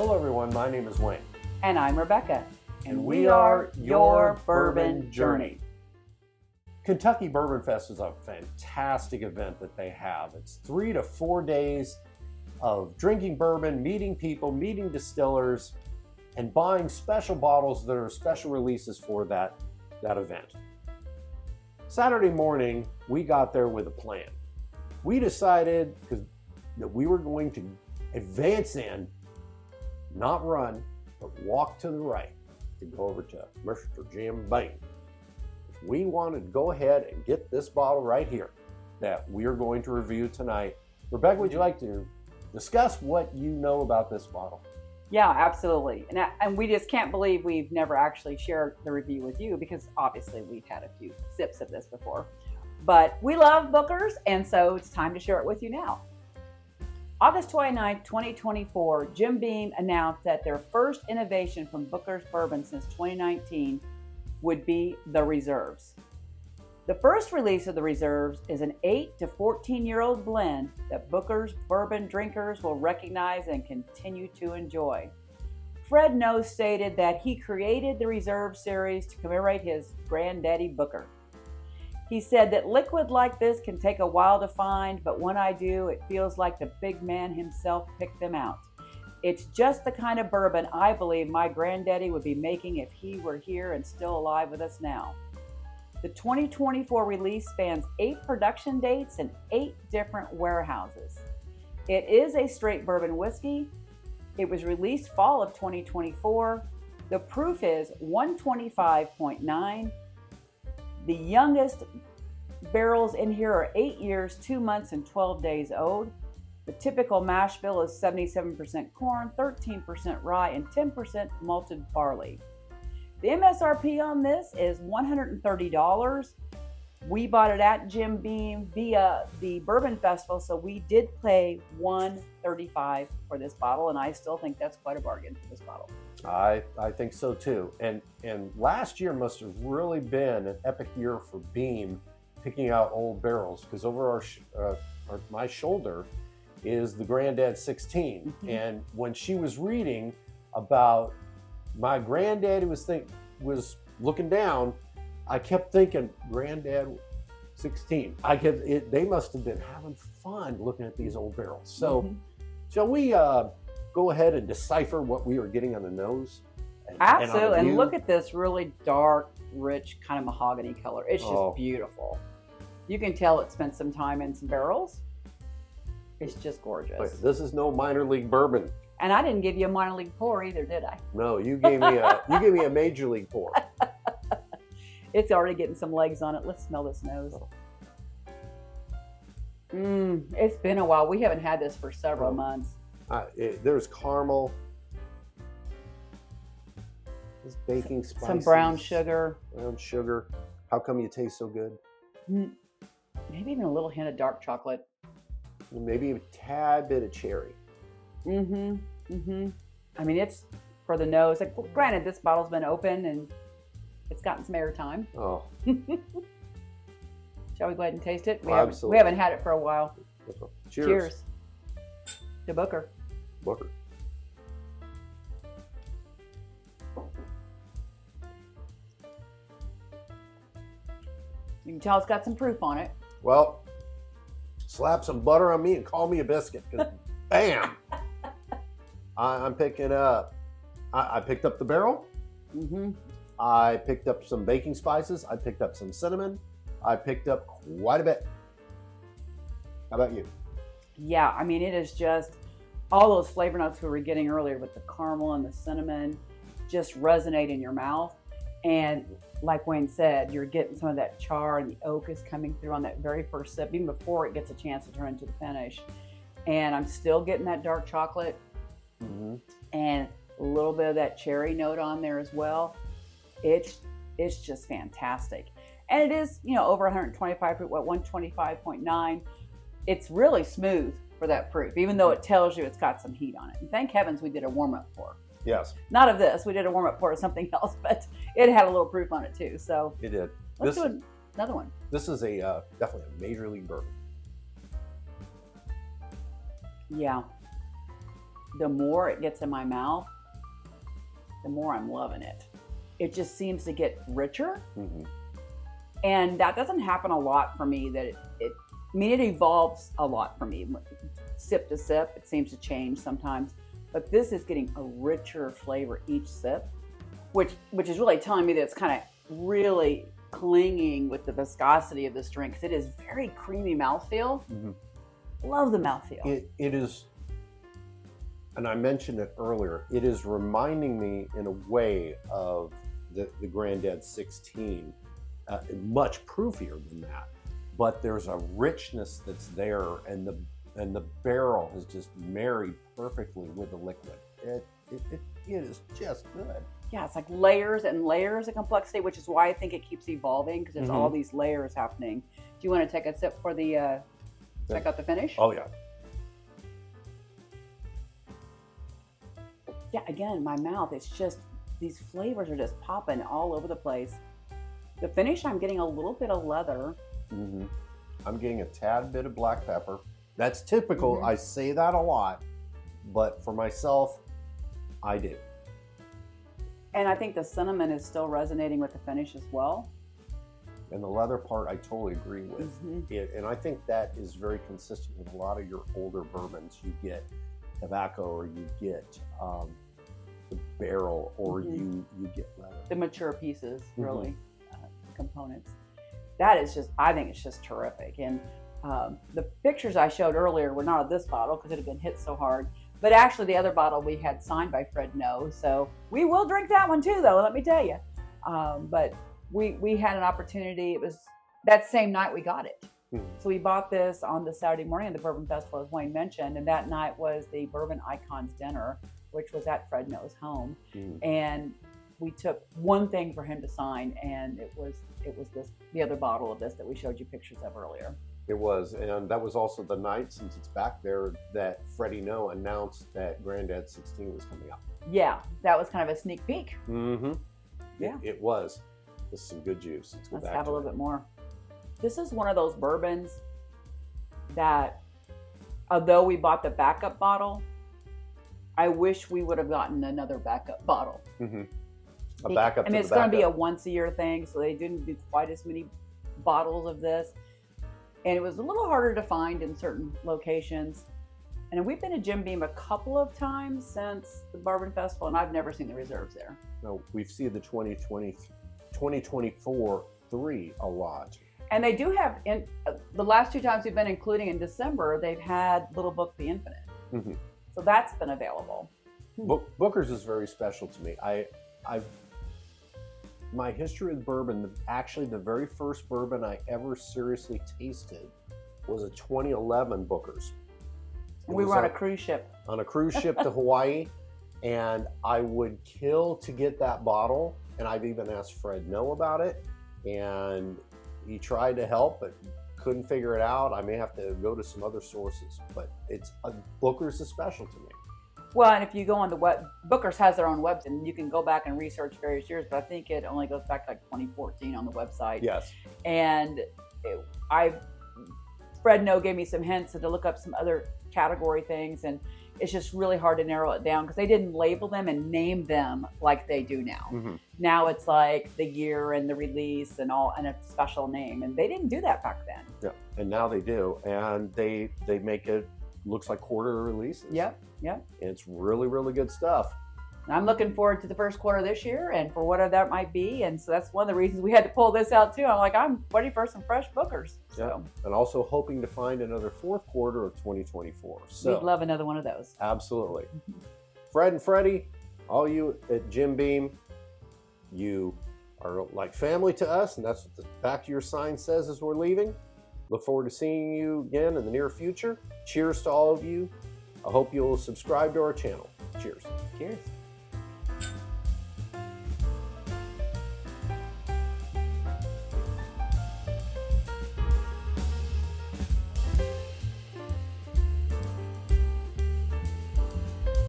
Hello everyone, my name is Wayne. And I'm Rebecca. And we are your Bourbon Journey. Kentucky Bourbon Fest is a fantastic event that they have. It's 3 to 4 days of drinking bourbon, meeting people, meeting distillers, and buying special bottles that are special releases for that event. Saturday morning, we got there with a plan. We decided that we were going to advance in, not run, but walk to the right to go over to Mr. Jim Beam. We wanted to go ahead and get this bottle right here that we are going to review tonight. Rebecca, would you like to discuss what you know about this bottle? Yeah, absolutely. And we just can't believe we've never actually shared the review with you, because obviously we've had a few sips of this before. But we love Booker's, and so it's time to share it with you now. August 29, 2024, Jim Beam announced that their first innovation from Booker's Bourbon since 2019 would be the Reserves. The first release of the Reserves is an 8 to 14-year-old blend that Booker's bourbon drinkers will recognize and continue to enjoy. Freddie Noe stated that he created the Reserve series to commemorate his granddaddy Booker. He said that liquid like this can take a while to find, but when I do, it feels like the big man himself picked them out. It's just the kind of bourbon I believe my granddaddy would be making if he were here and still alive with us now. The 2024 release spans 8 production dates and 8 different warehouses. It is a straight bourbon whiskey. It was released fall of 2024. The proof is 125.9. The youngest barrels in here are 8 years, 2 months, and 12 days old. The typical mash bill is 77% corn, 13% rye, and 10% malted barley. The MSRP on this is $130. We bought it at Jim Beam via the Bourbon Festival, so we did pay $135 for this bottle, and I still think that's quite a bargain for this bottle. I think so too. And last year must have really been an epic year for Beam picking out old barrels, because over my shoulder is the Granddad 16. Mm-hmm. And when she was reading about my granddaddy was looking down, I kept thinking Granddad 16. They must have been having fun looking at these old barrels. So shall we go ahead and decipher what we are getting on the nose? Absolutely. And look at this really dark, rich kind of mahogany color. It's just beautiful. You can tell it spent some time in some barrels. It's just gorgeous. Wait, this is no minor league bourbon. And I didn't give you a minor league pour either, did I? No, you gave me a major league pour. It's already getting some legs on it. Let's smell this nose. It's been a while. We haven't had this for several months. There's caramel. There's baking spices. Some brown sugar. Brown sugar. How come you taste so good? Maybe even a little hint of dark chocolate. Maybe a tad bit of cherry. I mean, it's for the nose. Like, granted, this bottle's been open and it's gotten some air time. Oh. Shall we go ahead and taste it? Absolutely. We haven't had it for a while. Cheers. Cheers to Booker. Booker. You can tell it's got some proof on it. Well, slap some butter on me and call me a biscuit. Bam! I'm picking up. I picked up the barrel. I picked up some baking spices. I picked up some cinnamon. I picked up quite a bit. How about you? Yeah, I mean, it is just all those flavor notes we were getting earlier with the caramel and the cinnamon just resonate in your mouth. And like Wayne said, you're getting some of that char, and the oak is coming through on that very first sip, even before it gets a chance to turn into the finish. And I'm still getting that dark chocolate and a little bit of that cherry note on there as well. It's just fantastic. And it is, over 125 proof, 125.9. It's really smooth for that proof, even though it tells you it's got some heat on it. And thank heavens we did a warm-up pour. Yes. Not of this. We did a warm-up pour of something else, but it had a little proof on it too. So it did. Let's do another one. This is definitely a major league bourbon. Yeah. the more it gets in my mouth, the more I'm loving it. It just seems to get richer. Mm-hmm. And that doesn't happen a lot for me. That it evolves a lot for me. Sip to sip, it seems to change sometimes. But this is getting a richer flavor each sip, which is really telling me that it's kind of really clinging with the viscosity of this drink, because it is very creamy mouthfeel. Mm-hmm. Love the mouthfeel. It is, and I mentioned it earlier, it is reminding me in a way of the Granddad 16, much proofier than that. But there's a richness that's there, and the barrel has just married perfectly with the liquid. It is just good. Yeah, it's like layers and layers of complexity, which is why I think it keeps evolving, because there's all these layers happening. Do you want to take a sip for the check out the finish? Oh yeah. Yeah, again, my mouth, it's just, these flavors are just popping all over the place. The finish, I'm getting a little bit of leather. Mm-hmm. I'm getting a tad bit of black pepper. That's typical. I say that a lot, but for myself, I do. And I think the cinnamon is still resonating with the finish as well. And the leather part, I totally agree with. And I think that is very consistent with a lot of your older bourbons. You get tobacco, or you get the barrel, or you get leather. The mature pieces, really, components. That is just, I think it's just terrific. And the pictures I showed earlier were not of this bottle because it had been hit so hard. But actually, the other bottle we had signed by Freddie Noe, so we will drink that one too, though. Let me tell you. But we had an opportunity. It was that same night we got it. So we bought this on the Saturday morning of the Bourbon Festival, as Wayne mentioned, and that night was the Bourbon Icons dinner, which was at Fred Noe's home. And we took one thing for him to sign, and it was the other bottle of this that we showed you pictures of earlier. It was, and that was also the night, since it's back there, that Freddie Noe announced that Granddad 16 was coming out. Yeah, that was kind of a sneak peek. Yeah, it was. This is some good juice. Let's have a little bit more. This is one of those bourbons that, although we bought the backup bottle, I wish we would have gotten another backup bottle. A backup. I mean, it's going to be a once-a-year thing, so they didn't do quite as many bottles of this. And it was a little harder to find in certain locations. And we've been to Jim Beam a couple of times since the Bourbon Festival, and I've never seen the reserves there. No, we've seen the 2024 3 a lot. And they do have, in the last 2 times we've been, including in December, they've had Little Book the Infinite. So that's been available. Booker's is very special to me. My history with bourbon, actually the very first bourbon I ever seriously tasted was a 2011 Booker's. And we were on a cruise ship. On a cruise ship to Hawaii, and I would kill to get that bottle, and I've even asked Fred Noe about it, and he tried to help, but couldn't figure it out. I may have to go to some other sources, but Booker's is special to me. Well, and if you go on the web, Booker's has their own website, and you can go back and research various years, but I think it only goes back to like 2014 on the website. Yes. And Fred Noe gave me some hints to look up some other category things, and it's just really hard to narrow it down because they didn't label them and name them like they do now. Now it's like the year and the release and all, and a special name, and they didn't do that back then. Yeah, and now they do, and they make it looks like quarter releases. Yep. It's really, really good stuff. I'm looking forward to the first quarter this year, and for whatever that might be. And so that's one of the reasons we had to pull this out too. I'm like, I'm ready for some fresh Bookers. So. And also hoping to find another fourth quarter of 2024. So we'd love another one of those. Absolutely. Fred and Freddie, all you at Jim Beam, you are like family to us, and that's what the back of your sign says as we're leaving. Look forward to seeing you again in the near future. Cheers to all of you. I hope you'll subscribe to our channel. Cheers. Cheers.